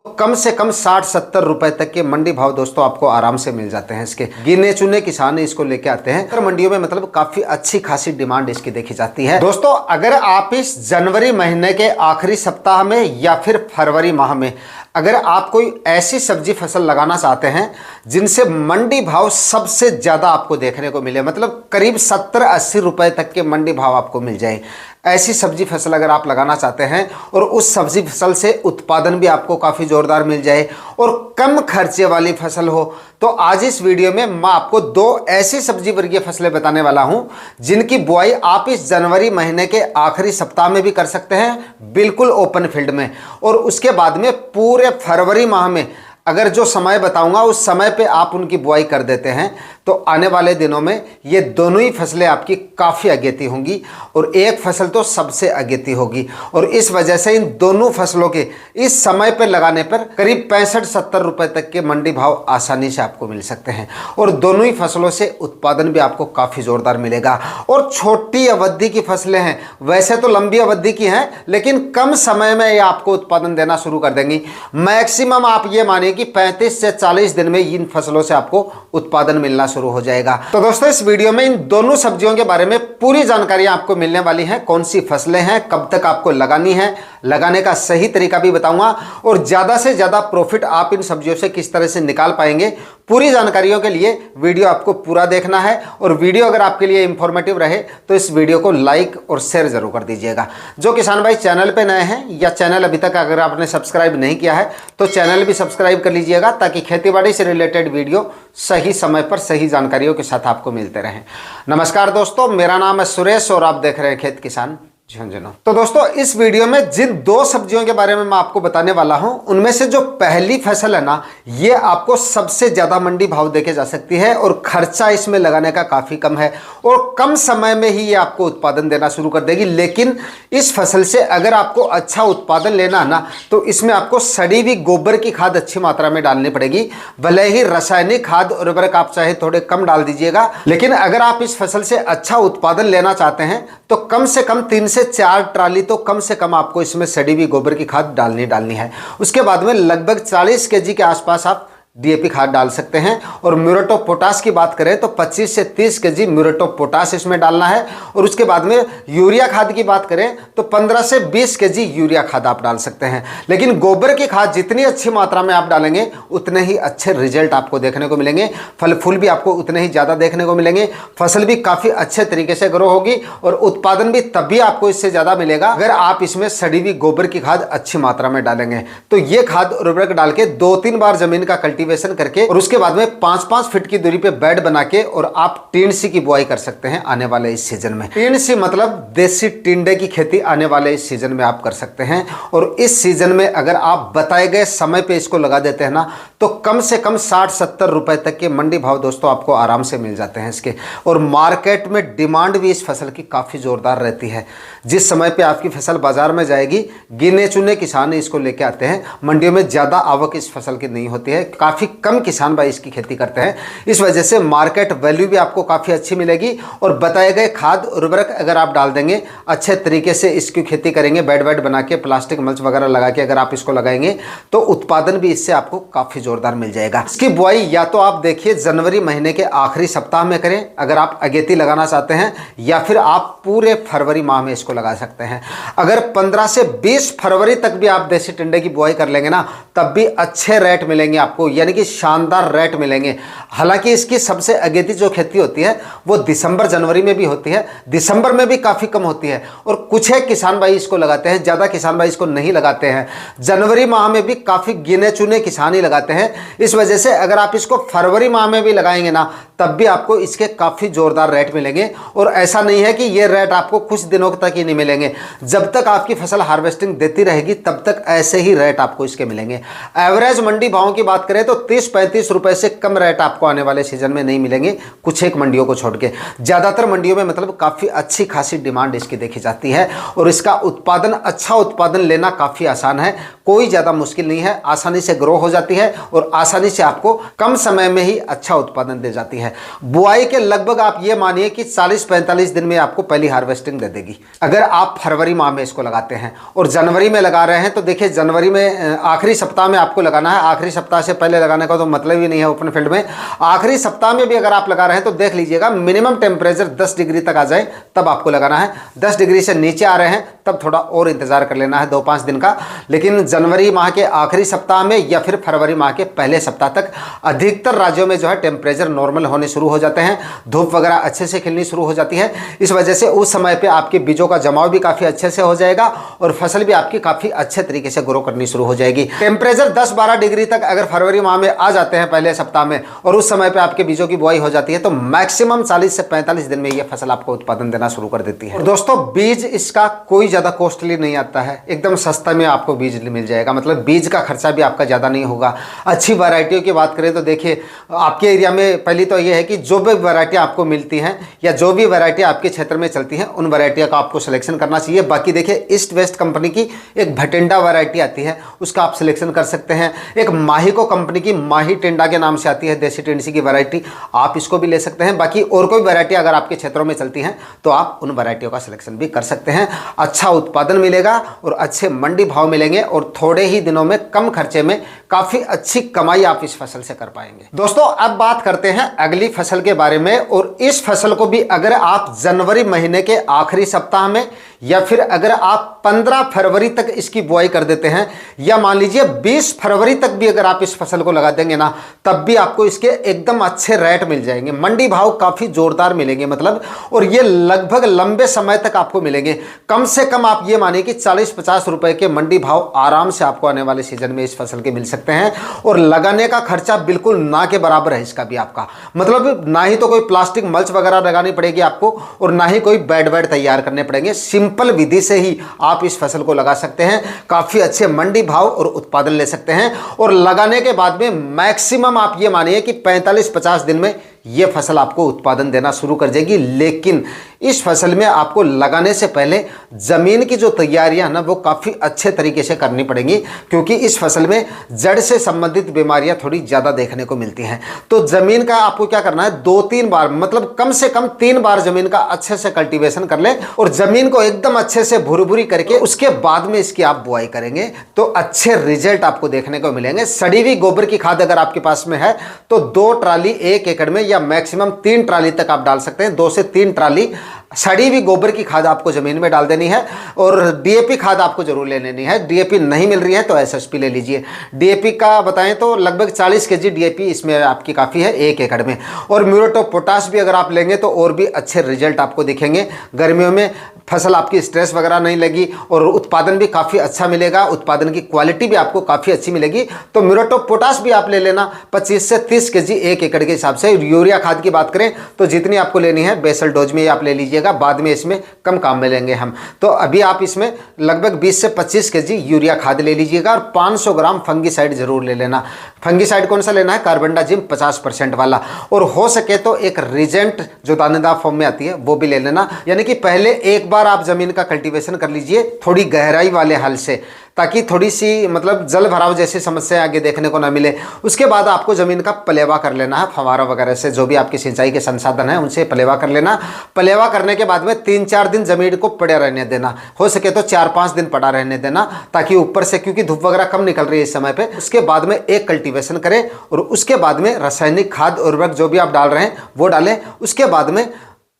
कम से कम 60-70 रुपए तक के मंडी भाव दोस्तों आपको आराम से मिल जाते हैं। इसके गिने चुने किसान इसको लेके आते हैं। अगर मंडियों में मतलब काफी अच्छी खासी डिमांड इसकी देखी जाती है। दोस्तों अगर आप इस जनवरी महीने के आखिरी सप्ताह में या फिर फरवरी माह में अगर आप कोई ऐसी सब्जी फसल लगाना चाहते हैं जिनसे मंडी भाव सबसे ज्यादा आपको देखने को मिले, मतलब करीब 70-80 रुपए तक के मंडी भाव आपको मिल जाए, ऐसी सब्जी फसल अगर आप लगाना चाहते हैं और उस सब्जी फसल से उत्पादन भी आपको काफ़ी ज़ोरदार मिल जाए और कम खर्चे वाली फसल हो, तो आज इस वीडियो में मैं आपको 2 ऐसी सब्जी वर्गीय फसलें बताने वाला हूं जिनकी बुआई आप इस जनवरी महीने के आखिरी सप्ताह में भी कर सकते हैं, बिल्कुल ओपन फील्ड में, और उसके बाद में पूरे फरवरी माह में अगर जो समय बताऊंगा उस समय पे आप उनकी बुआई कर देते हैं तो आने वाले दिनों में ये दोनों ही फसलें आपकी काफ़ी अगेती होंगी और एक फसल तो सबसे अगेती होगी। और इस वजह से इन दोनों फसलों के इस समय पर लगाने पर करीब 65-70 रुपए तक के मंडी भाव आसानी से आपको मिल सकते हैं और दोनों ही फसलों से उत्पादन भी आपको काफ़ी ज़ोरदार मिलेगा। और छोटी अवधि की फसलें हैं, वैसे तो लंबी अवधि की हैं लेकिन कम समय में ये आपको उत्पादन देना शुरू कर देंगी। मैक्सिमम आप ये मानिए कि 35 से 40 दिन में इन फसलों से आपको उत्पादन मिलना शुरू हो जाएगा। तो दोस्तों इस वीडियो में इन दोनों सब्जियों के बारे में पूरी जानकारी आपको मिलने वाली है। कौन सी फसलें हैं, कब तक आपको लगानी है, लगाने का सही तरीका भी बताऊंगा और ज्यादा से ज्यादा प्रॉफिट आप इन सब्जियों से किस तरह से निकाल पाएंगे। पूरी जानकारियों के लिए वीडियो आपको पूरा देखना है और वीडियो अगर आपके लिए इंफॉर्मेटिव रहे तो इस वीडियो को लाइक और शेयर जरूर कर दीजिएगा। जो किसान भाई चैनल पे नए हैं या चैनल अभी तक अगर आपने सब्सक्राइब नहीं किया है तो चैनल भी सब्सक्राइब कर लीजिएगा ताकि खेतीबाड़ी से रिलेटेड वीडियो सही समय पर सही जानकारियों के साथ आपको मिलते रहें। नमस्कार दोस्तों, मेरा नाम है सुरेश और आप देख रहे हैं खेत किसान झुंझुनू। तो दोस्तों इस वीडियो में जिन 2 सब्जियों के बारे में मैं आपको बताने वाला हूं उनमें से जो पहली फसल है ना, ये आपको सबसे ज्यादा मंडी भाव देके जा सकती है और खर्चा इसमें लगाने का काफी कम है और कम समय में ही ये आपको उत्पादन देना शुरू कर देगी। लेकिन इस फसल से अगर आपको अच्छा उत्पादन लेना है ना तो इसमें आपको सड़ी हुई गोबर की खाद अच्छी मात्रा में डालनी पड़ेगी। भले ही रासायनिक खाद और उर्वरक आप चाहे थोड़े कम डाल दीजिएगा, लेकिन अगर आप इस फसल से अच्छा उत्पादन लेना चाहते हैं तो कम से कम 3 से 4 ट्राली तो कम से कम आपको इसमें सड़ी हुई गोबर की खाद डालनी है। उसके बाद में लगभग 40 केजी के आसपास आप डीएपी खाद डाल सकते हैं। और म्यूरेट ऑफ पोटाश की बात करें तो 25 से 30 केजी म्यूरेट ऑफ पोटाश इसमें डालना है। और उसके बाद में यूरिया खाद की बात करें तो 15 से 20 केजी यूरिया खाद आप डाल सकते हैं। लेकिन गोबर की खाद जितनी अच्छी मात्रा में आप डालेंगे उतने ही अच्छे रिजल्ट आपको देखने को मिलेंगे, फल फूल भी आपको उतने ही ज़्यादा देखने को मिलेंगे, फसल भी काफ़ी अच्छे तरीके से ग्रो होगी और उत्पादन भी तभी आपको इससे ज़्यादा मिलेगा अगर आप इसमें सड़ी हुई गोबर की खाद अच्छी मात्रा में डालेंगे। तो ये खाद उर्वरक डाल के 2-3 बार जमीन का करके और उसके बाद में 5-5 फीट की दूरी पे बेड बना के और आप टिंडसी की बुआई कर सकते हैं आने वाले इस सीजन में। टिंडसी मतलब देसी टिंडे की खेती आने वाले इस सीजन में आप कर सकते हैं। और इस सीजन में अगर आप बताए गए समय पे इसको लगा देते हैं ना तो कम से कम 60-70 रुपए तक के मंडी भाव दोस्तों आपको आराम से मिल जाते हैं इसके। और मार्केट में डिमांड भी इस फसल की काफ़ी जोरदार रहती है। जिस समय पे आपकी फसल बाजार में जाएगी, गिने चुने किसान इसको लेके आते हैं। मंडियों में ज़्यादा आवक इस फसल की नहीं होती है, काफ़ी कम किसान भाई इसकी खेती करते हैं। इस वजह से मार्केट वैल्यू भी आपको काफ़ी अच्छी मिलेगी। और बताए गए खाद उर्वरक अगर आप डाल देंगे, अच्छे तरीके से इसकी खेती करेंगे, बेड वेड बना के प्लास्टिक मल्च वगैरह लगा के अगर आप इसको लगाएंगे तो उत्पादन भी इससे आपको काफ़ी जोरदार मिल जाएगा। इसकी बुआई या तो आप देखिए जनवरी महीने के आखिरी सप्ताह में करें अगर आप अगेती लगाना चाहते हैं, या फिर आप पूरे फरवरी माह में इसको लगा सकते हैं। अगर 15 से 20 फरवरी तक भी आप देसी टिंडे की बुआई कर लेंगे ना तब भी अच्छे रेट मिलेंगे आपको, यानी कि शानदार रेट मिलेंगे। हालांकि इसकी सबसे अगेती जो खेती होती है वो दिसंबर जनवरी में भी होती है, दिसंबर में भी काफ़ी कम होती है और कुछ एक किसान भाई इसको लगाते हैं, ज़्यादा किसान भाई इसको नहीं लगाते हैं। जनवरी माह में भी काफ़ी गिने चुने किसान ही लगाते हैं। इस वजह से अगर आप इसको फरवरी माह में भी लगाएंगे ना तब भी आपको इसके काफ़ी ज़ोरदार रेट मिलेंगे। और ऐसा नहीं है कि ये रेट आपको कुछ दिनों तक ही नहीं मिलेंगे, जब तक आपकी फसल हार्वेस्टिंग देती रहेगी तब तक ऐसे ही रेट आपको इसके मिलेंगे। एवरेज मंडी भावों की बात करें तो 30-35 रुपए से कम रेट आपको आने वाले सीजन में नहीं मिलेंगे, कुछ एक मंडियों को छोड़ के। ज़्यादातर मंडियों में मतलब काफ़ी अच्छी खासी डिमांड इसकी देखी जाती है और इसका उत्पादन, अच्छा उत्पादन लेना काफ़ी आसान है, कोई ज़्यादा मुश्किल नहीं है, आसानी से ग्रो हो जाती है और आसानी से आपको कम समय में ही अच्छा उत्पादन दे जाती है। है। बुआई के लगभग आप ये मानिए कि 40-45 दिन में आपको पहली हार्वेस्टिंग दे देगी अगर आप फरवरी माह में इसको लगाते हैं। और जनवरी में लगा रहे हैं तो देखिए जनवरी में आखिरी सप्ताह में आपको लगाना है। आखिरी सप्ताह से पहले लगाने का तो मतलब ही नहीं है ओपन फील्ड में। आखिरी सप्ताह में भी अगर आप लगा रहे हैं तो देख लीजिएगा मिनिमम टेम्परेचर 10 डिग्री तक आ जाए तब आपको लगाना है। 10 डिग्री से नीचे आ रहे हैं तब थोड़ा और इंतजार कर लेना है 2-5 दिन का। लेकिन जनवरी माह के आखिरी सप्ताह में या फिर फरवरी माह के पहले सप्ताह तक अधिकतर राज्यों में जो है टेम्परेचर नॉर्मल होने शुरू हो जाते हैं, धूप वगैरह अच्छे से खिलनी शुरू हो जाती है। इस वजह से उस समय पे आपके बीजों का जमाव भी काफ़ी अच्छे से हो जाएगा और फसल भी आपकी काफ़ी अच्छे तरीके से ग्रो करनी शुरू हो जाएगी। टेम्परेचर 10-12 डिग्री तक अगर फरवरी माह में आ जाते हैं पहले सप्ताह में और उस समय पे आपके बीजों की बुआई हो जाती है तो मैक्सिमम 40 से 45 दिन में ये फसल आपको उत्पादन देना शुरू कर देती है। और दोस्तों बीज इसका कोई ज़्यादा कॉस्टली नहीं आता है, एकदम सस्ता में आपको बीज मिल जाएगा। मतलब बीज का खर्चा भी आपका ज़्यादा नहीं होगा। अच्छी वैरायटियों की बात करें तो देखिए आपके एरिया में पहली तो ये है कि जो भी वैरायटी आपको मिलती हैं या जो भी वैरायटी आपके क्षेत्र में चलती हैं उन वैरायटियों का आपको सिलेक्शन करना चाहिए। बाकी देखिए ईस्ट वेस्ट कंपनी की एक भटिंडा वैरायटी आती है उसका आप सिलेक्शन कर सकते हैं। एक माहिको कंपनी की माही टिंडा के नाम से आती है देसी टिंडसी की वैरायटी, आप इसको भी ले सकते हैं। बाकी और कोई वैरायटी अगर आपके क्षेत्रों में चलती हैं तो आप उन वैरायटियों का सिलेक्शन भी कर सकते हैं। अच्छा उत्पादन मिलेगा और अच्छे मंडी भाव मिलेंगे और थोड़े ही दिनों में कम खर्चे में काफी अच्छी कमाई आप इस फसल से कर पाएंगे। दोस्तों अब बात करते हैं अगली फसल के बारे में। और इस फसल को भी अगर आप जनवरी महीने के आखिरी सप्ताह में या फिर अगर आप 15 फरवरी तक इसकी बुआई कर देते हैं या मान लीजिए 20 फरवरी तक भी अगर आप इस फसल को लगा देंगे ना तब भी आपको इसके एकदम अच्छे रेट मिल जाएंगे, मंडी भाव काफ़ी जोरदार मिलेंगे मतलब। और ये लगभग लंबे समय तक आपको मिलेंगे। कम से कम आप ये मानिए कि 40-50 रुपए के मंडी भाव आराम से आपको आने वाले सीजन में इस फसल के मिल सकते हैं। और लगाने का खर्चा बिल्कुल ना के बराबर है इसका भी आपका, मतलब ना ही तो कोई प्लास्टिक मल्च वगैरह लगानी पड़ेगी आपको और ना ही कोई बेड तैयार करने पड़ेंगे। सिंपल विधि से ही आप इस फसल को लगा सकते हैं, काफी अच्छे मंडी भाव और उत्पादन ले सकते हैं। और लगाने के बाद में मैक्सिमम आप ये मानिए कि 45-50 दिन में ये फसल आपको उत्पादन देना शुरू कर देगी। लेकिन इस फसल में आपको लगाने से पहले ज़मीन की जो तैयारियां ना वो काफ़ी अच्छे तरीके से करनी पड़ेंगी, क्योंकि इस फसल में जड़ से संबंधित बीमारियां थोड़ी ज़्यादा देखने को मिलती हैं। तो ज़मीन का आपको क्या करना है, 2-3 बार मतलब कम से कम 3 बार ज़मीन का अच्छे से कल्टीवेशन कर लें और ज़मीन को एकदम अच्छे से भुरभुरी करके उसके बाद में इसकी आप बुआई करेंगे तो अच्छे रिजल्ट आपको देखने को मिलेंगे। सड़ी हुई गोबर की खाद अगर आपके पास में है तो 2 ट्राली 1 एकड़ में या मैक्सिमम 3 ट्राली तक आप डाल सकते हैं। 2 से 3 ट्राली सड़ी हुई गोबर की खाद आपको जमीन में डाल देनी है। और डीएपी खाद आपको जरूर ले लेनी है। डीएपी नहीं मिल रही है तो एसएसपी ले लीजिए। डीएपी का बताएं तो लगभग 40 केजी डीएपी इसमें आपकी काफ़ी है 1 एकड़ में। और म्यूरेट ऑफ पोटाश भी अगर आप लेंगे तो और भी अच्छे रिजल्ट आपको दिखेंगे। गर्मियों में फसल आपकी स्ट्रेस वगैरह नहीं लगी और उत्पादन भी काफ़ी अच्छा मिलेगा, उत्पादन की क्वालिटी भी आपको काफ़ी अच्छी मिलेगी। तो म्यूरेट ऑफ पोटाश भी आप ले लेना 25 से 30 केजी 1 एकड़ के हिसाब से। यूरिया खाद की बात करें तो जितनी आपको लेनी है बेसल डोज में आप ले लीजिएगा, बाद में इसमें कम काम में लेंगे हम। तो अभी आप इसमें लगभग 20 से 25 केजी यूरिया खाद ले लीजिएगा और 500 ग्राम फंगीसाइड जरूर ले लेना। फंगीसाइड कौन सा लेना है, कार्बेंडाजिम 50% वाला। और हो सके तो एक रिजेंट जो दानेदार फॉर्म में आती है वो भी ले लेना। यानी कि पहले एक बार आप जमीन का कल्टीवेशन कर लीजिए थोड़ी गहराई वाले हल से, ताकि थोड़ी सी मतलब जल भराव जैसी समस्या आगे देखने को ना मिले। उसके बाद आपको ज़मीन का पलेवा कर लेना है, फवारा वगैरह से, जो भी आपकी सिंचाई के संसाधन हैं उनसे पलेवा कर लेना। पलेवा करने के बाद में 3-4 दिन ज़मीन को पड़े रहने देना, हो सके तो 4-5 दिन पड़ा रहने देना, ताकि ऊपर से क्योंकि धूप वगैरह कम निकल रही है इस समय पे। उसके बाद में एक कल्टीवेशन करें और उसके बाद में रासायनिक खाद उर्वरक जो भी आप डाल रहे हैं वो डालें। उसके बाद में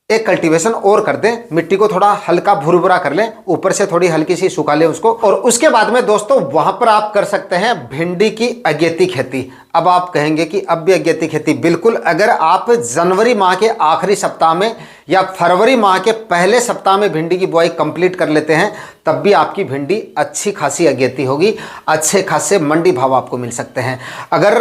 एक कल्टीवेशन और कर दें, मिट्टी को थोड़ा हल्का भुरभुरा कर लें, ऊपर से थोड़ी हल्की सी सुखा लें उसको। और उसके बाद में दोस्तों वहां पर आप कर सकते हैं भिंडी की अगेती खेती। अब आप कहेंगे कि अब भी अगेती खेती, बिल्कुल। अगर आप जनवरी माह के आखिरी सप्ताह में या फरवरी माह के पहले सप्ताह में भिंडी की बुआई कंप्लीट कर लेते हैं तब भी आपकी भिंडी अच्छी खासी अगेती होगी, अच्छे खासे मंडी भाव आपको मिल सकते हैं। अगर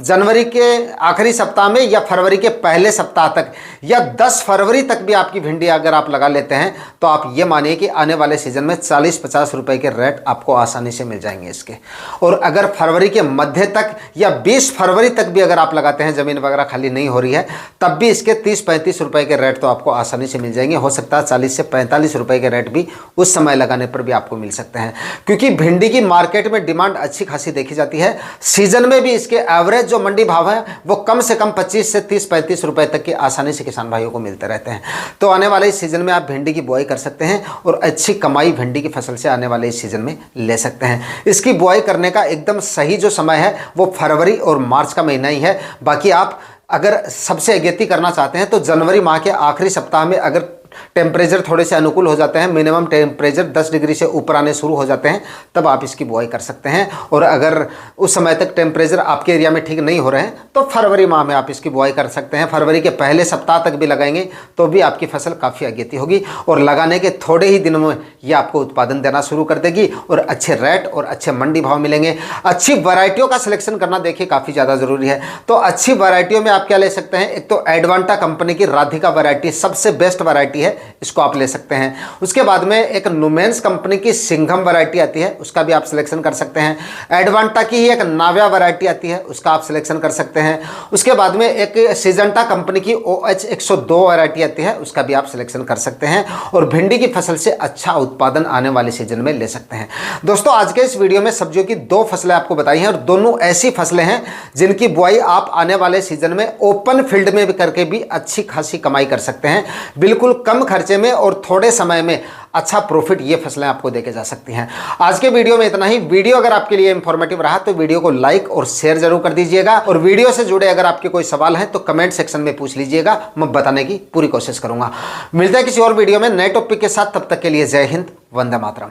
जनवरी के आखिरी सप्ताह में या फरवरी के पहले सप्ताह तक या 10 फरवरी तक भी आपकी भिंडी अगर आप लगा लेते हैं तो आप ये मानिए कि आने वाले सीजन में 40-50 रुपए के रेट आपको आसानी से मिल जाएंगे इसके। और अगर फरवरी के मध्य तक या 20 30 फरवरी तक भी अगर आप लगाते हैं, ज़मीन वगैरह खाली नहीं हो रही है, तब भी इसके 30-35 रुपए के रेट तो आपको आसानी से मिल जाएंगे। हो सकता है 40 से 45 रुपए के रेट भी उस समय लगाने पर भी आपको मिल सकते हैं, क्योंकि भिंडी की मार्केट में डिमांड अच्छी खासी देखी जाती है। सीजन में भी इसके एवरेज जो मंडी भाव है वो कम से कम 25 से 30-35 रुपए तक के आसानी से किसान भाइयों को मिलते रहते हैं। तो आने वाले इस सीजन में आप भिंडी की बुआई कर सकते हैं और अच्छी कमाई भिंडी की फसल से आने वाले इस सीजन में ले सकते हैं। इसकी बुआई करने का एकदम सही जो समय है वो फरवरी और मार्च का महीना ही है। बाकी आप अगर सबसे अगेती करना चाहते हैं तो जनवरी माह के आखिरी सप्ताह में अगर टेम्परेचर थोड़े से अनुकूल हो जाते हैं, मिनिमम टेम्परेचर 10 डिग्री से ऊपर आने शुरू हो जाते हैं, तब आप इसकी बुआई कर सकते हैं। और अगर उस समय तक टेम्परेचर आपके एरिया में ठीक नहीं हो रहे हैं तो फरवरी माह में आप इसकी बुआई कर सकते हैं। फरवरी के पहले सप्ताह तक भी लगाएंगे तो भी आपकी फसल काफ़ी अगेती होगी और लगाने के थोड़े ही दिनों में ये आपको उत्पादन देना शुरू कर देगी और अच्छे रेट और अच्छे मंडी भाव मिलेंगे। अच्छी वैरायटियों का सिलेक्शन करना देखिए काफ़ी ज़्यादा ज़रूरी है। तो अच्छी वैरायटियों में आप क्या ले सकते हैं, एक तो एडवांटा कंपनी की राधिका वैरायटी सबसे बेस्ट वैरायटी है, इसको आप ले सकते हैं। उसके बाद में एक नुमेंस कंपनी की सिंघम वैरायटी आती है, उसका भी आप सिलेक्शन कर सकते हैं। एडवांटा की ही एक नाव्या वैरायटी आती है, उसका आप सिलेक्शन कर सकते हैं। उसके बाद में एक सिजेंटा कंपनी की OH 102 वैरायटी आती है, उसका भी आप सिलेक्शन कर सकते हैं और भिंडी की फसल से अच्छा उत्पादन आने वाले सीजन में ले सकते हैं। दोस्तों आज के इस वीडियो में सब्जियों की 2 फसलें आपको बताई हैं और दोनों ऐसी फसलें हैं जिनकी बुआई आप आने वाले सीजन में ओपन फील्ड में करके भी अच्छी खासी कमाई कर सकते हैं। बिल्कुल कम खर्चे में और थोड़े समय में अच्छा प्रॉफिट ये फसलें आपको देके जा सकती हैं। आज के वीडियो में इतना ही। वीडियो अगर आपके लिए इंफॉर्मेटिव रहा तो वीडियो को लाइक और शेयर जरूर कर दीजिएगा और वीडियो से जुड़े अगर आपके कोई सवाल हैं तो कमेंट सेक्शन में पूछ लीजिएगा, मैं बताने की पूरी कोशिश करूंगा। मिलते हैं किसी और वीडियो में नए टॉपिक के साथ, तब तक के लिए जय हिंद, वंदे मातरम।